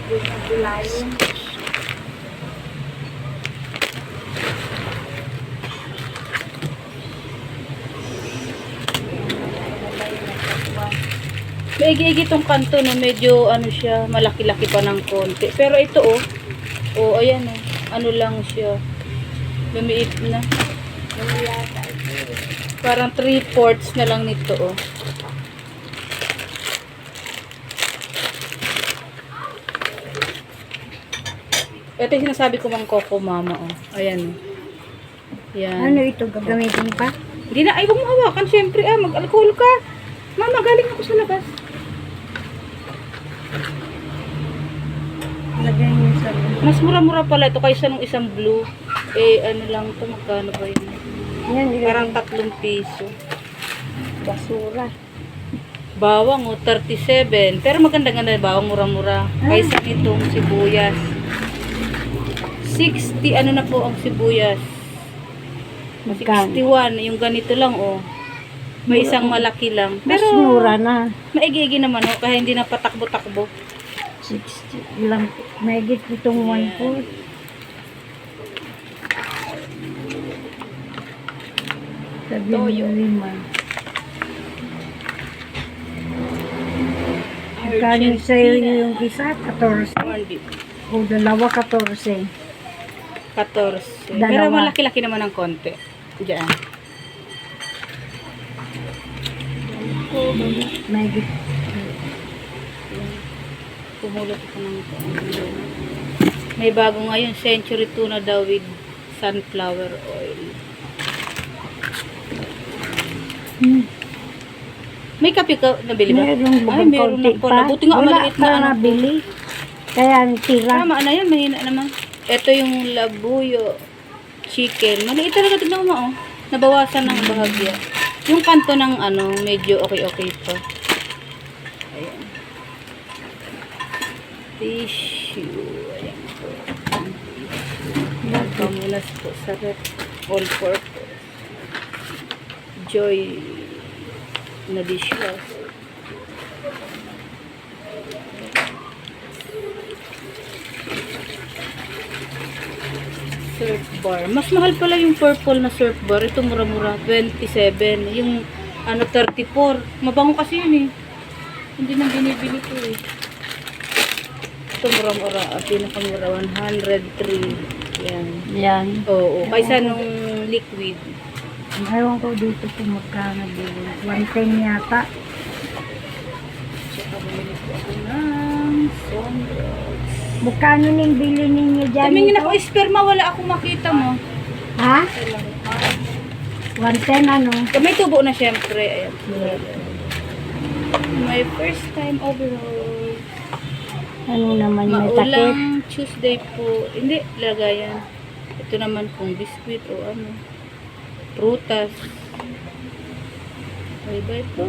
Gulayin. Maigi-igi tong kanto no, medyo ano siya, malaki-laki pa ng konti. Pero ito ayan ano lang siya. Lumiit na. Parang 3/4 na lang nito Ito yung sinasabi ko mang Coco Mama Ayan Yan. Ano ito? Gagamitin pa? Hindi na, ay huwag mo hawakan syempre mag-alcohol ka. Mama, galing ako sa labas. Lagay niyo sa... Mas mura-mura pala ito kaysa nung isang blue. Ano lang ito, magkano ba yun? Yan, Parang 3 piso. basura. Bawang 37. Pero maganda-ganda bawang, mura-mura. Kaysa nitong sibuyas. 60 ano na po ang sibuyas. Magkano? 61. Yung ganito lang May isang malaki lang. Mas Pero mura na. maigi-igi naman kaya hindi na patakbo-takbo. 60 lang. Mahigit itong 1/4. Sabi mo Toyo. 5. Magkano sa'yo yung isa? 14. Corned beef. O dalawa 14. 14. Dalawa. Pero malaki-laki naman ng konti. Diyan. Mahigit. Pumulot ko ng ito. May bago ngayon, Century Tuna daw with sunflower oil. May kape ka nabili ba? Meron meron na pala. Buti nga wala maliit na pa nabili. Kaya ang tira. Tama na yan, mahina naman. Ito yung labuyo chicken. Maliit talaga, tignan mo Nabawasan ng bahagya. Yung kanto ng medyo okay pa. Ayan. Tissue. Ayan po. Pamunas po sa rep. All purpose. Joy na dishwash. Surf bar. Mas mahal pala yung purple na surf bar. Ito mura-mura. 27. Yung 34. Mabango kasi yun Hindi na binibili ko Ito mura-mura. At pinakamura 103. Yan. Yan. Oo. Kaysa nung liquid. Ewan ko dito kung magkano din. 110 yata. Tsaka bumili ko ako ng sunrose. Magkano ning bili ninyo dyan? Tumingin dito? ako sperma. Wala akong makita mo. Ha? 110 ano? May tubo na syempre. Ayan. My first time overall. Ano naman may takip? Maulang Tuesday po. Hindi, lagayan. Ito naman kung biscuit o prutas. Bye-bye po.